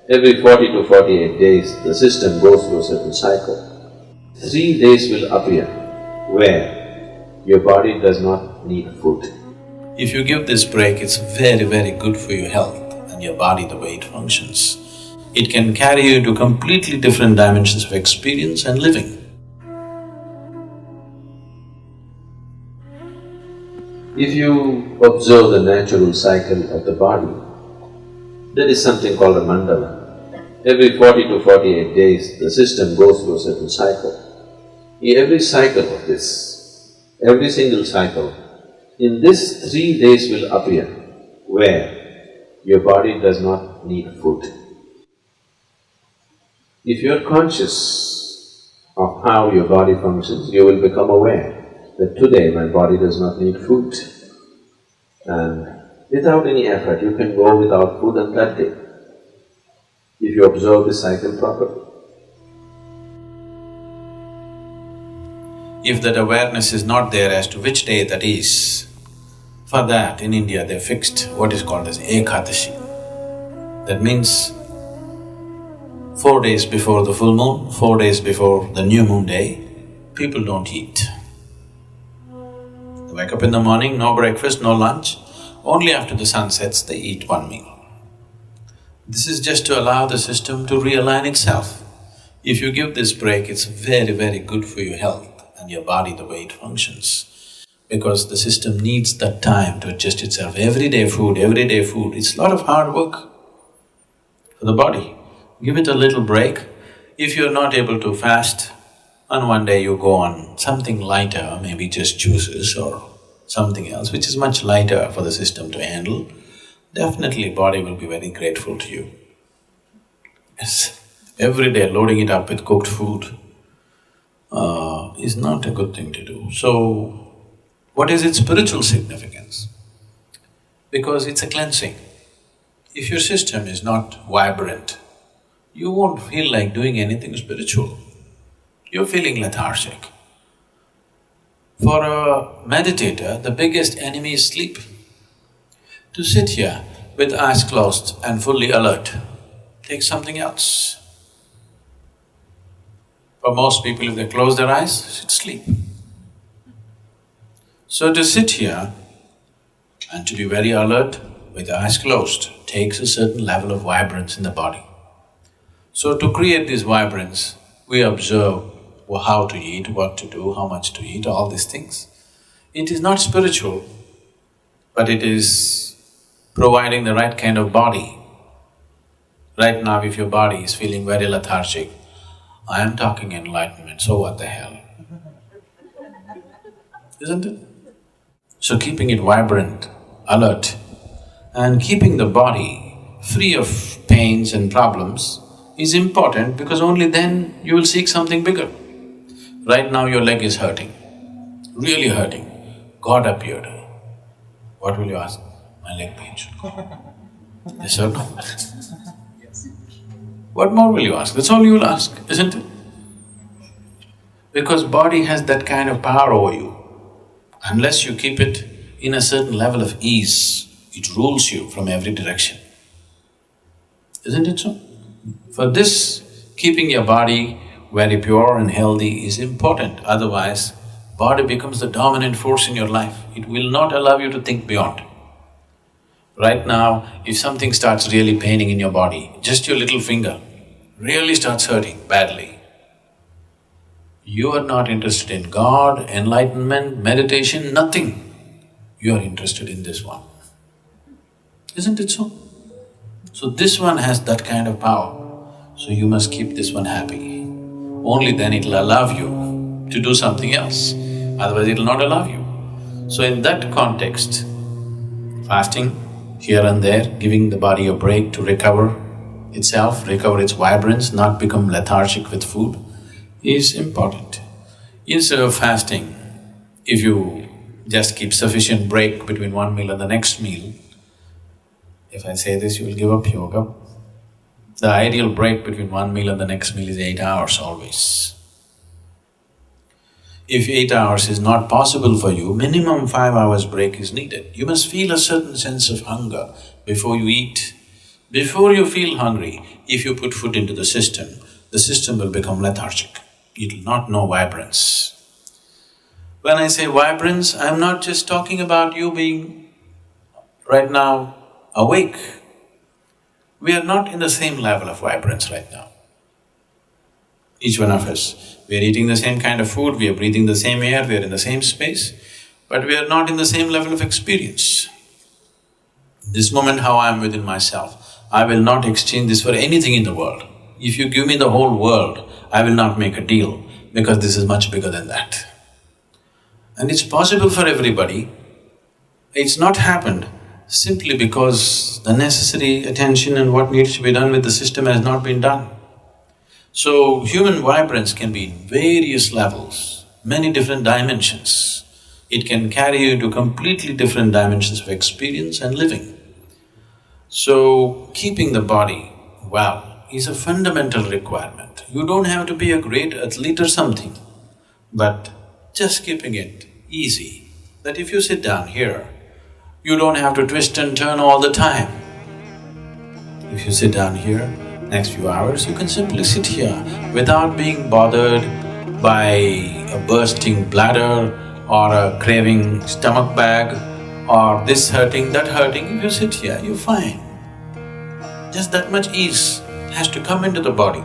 Every 40 to 48 days, the system goes through a certain cycle. 3 days will appear where your body does not need food. If you give this break, it's very good for your health and your body, the way it functions. It can carry you to completely different dimensions of experience and living. If you observe the natural cycle of the body, there is something called a mandala. Every 40 to 48 days, the system goes through a certain cycle. Every cycle of this, every single cycle, in this 3 days will appear where your body does not need food. If you are conscious of how your body functions, you will become aware that today my body does not need food. And without any effort, you can go without food on that day, if you observe the cycle properly. If that awareness is not there as to which day that is, for that in India they fixed what is called as Ekadashi. That means 4 days before the full moon, 4 days before the new moon day, people don't eat. They wake up in the morning, no breakfast, no lunch, only after the sun sets they eat one meal. This is just to allow the system to realign itself. If you give this break, it's very good for your health and your body, the way it functions. Because the system needs that time to adjust itself. Everyday food, it's a lot of hard work for the body. Give it a little break. If you're not able to fast, and one day you go on something lighter, maybe just juices or something else which is much lighter for the system to handle, definitely body will be very grateful to you. Yes, every day loading it up with cooked food is not a good thing to do. So, what is its spiritual significance? Because it's a cleansing. If your system is not vibrant, you won't feel like doing anything spiritual. You're feeling lethargic. For a meditator, the biggest enemy is sleep. To sit here with eyes closed and fully alert takes something else. For most people, if they close their eyes, it's sleep. So to sit here and to be very alert with eyes closed takes a certain level of vibrance in the body. So to create this vibrance, we observe how to eat, what to do, how much to eat, all these things. It is not spiritual, but it is providing the right kind of body. Right now, if your body is feeling very lethargic, I am talking enlightenment, so what the hell? Isn't it? So keeping it vibrant, alert, and keeping the body free of pains and problems is important, because only then you will seek something bigger. Right now your leg is hurting, really hurting. God appeared. What will you ask? My leg pains. Yes or no? What more will you ask? That's all you will ask, isn't it? Because body has that kind of power over you. Unless you keep it in a certain level of ease, it rules you from every direction. Isn't it so? For this, keeping your body very pure and healthy is important, otherwise body becomes the dominant force in your life. It will not allow you to think beyond. Right now, if something starts really paining in your body, just your little finger really starts hurting badly, you are not interested in God, enlightenment, meditation, nothing. You are interested in this one. Isn't it so? So this one has that kind of power, so you must keep this one happy. Only then it'll allow you to do something else, otherwise it'll not allow you. So in that context, fasting here and there, giving the body a break to recover itself, recover its vibrance, not become lethargic with food, is important. Instead of fasting, if you just keep sufficient break between one meal and the next meal, if I say this, you will give up yoga. The ideal break between one meal and the next meal is 8 hours always. If 8 hours is not possible for you, minimum 5 hours break is needed. You must feel a certain sense of hunger before you eat. Before you feel hungry, if you put food into the system will become lethargic. It will not know vibrance. When I say vibrance, I'm not just talking about you being right now awake. We are not in the same level of vibrance right now. Each one of us, we are eating the same kind of food, we are breathing the same air, we are in the same space, but we are not in the same level of experience. This moment how I am within myself, I will not exchange this for anything in the world. If you give me the whole world, I will not make a deal because this is much bigger than that. And it's possible for everybody. It's not happened simply because the necessary attention and what needs to be done with the system has not been done. So, human vibrance can be in various levels, many different dimensions. It can carry you to completely different dimensions of experience and living. So, keeping the body well is a fundamental requirement. You don't have to be a great athlete or something, but just keeping it easy, that if you sit down here, you don't have to twist and turn all the time. If you sit down here, next few hours, you can simply sit here without being bothered by a bursting bladder or a craving stomach bag or this hurting, that hurting. If you sit here, you're fine. Just that much ease has to come into the body.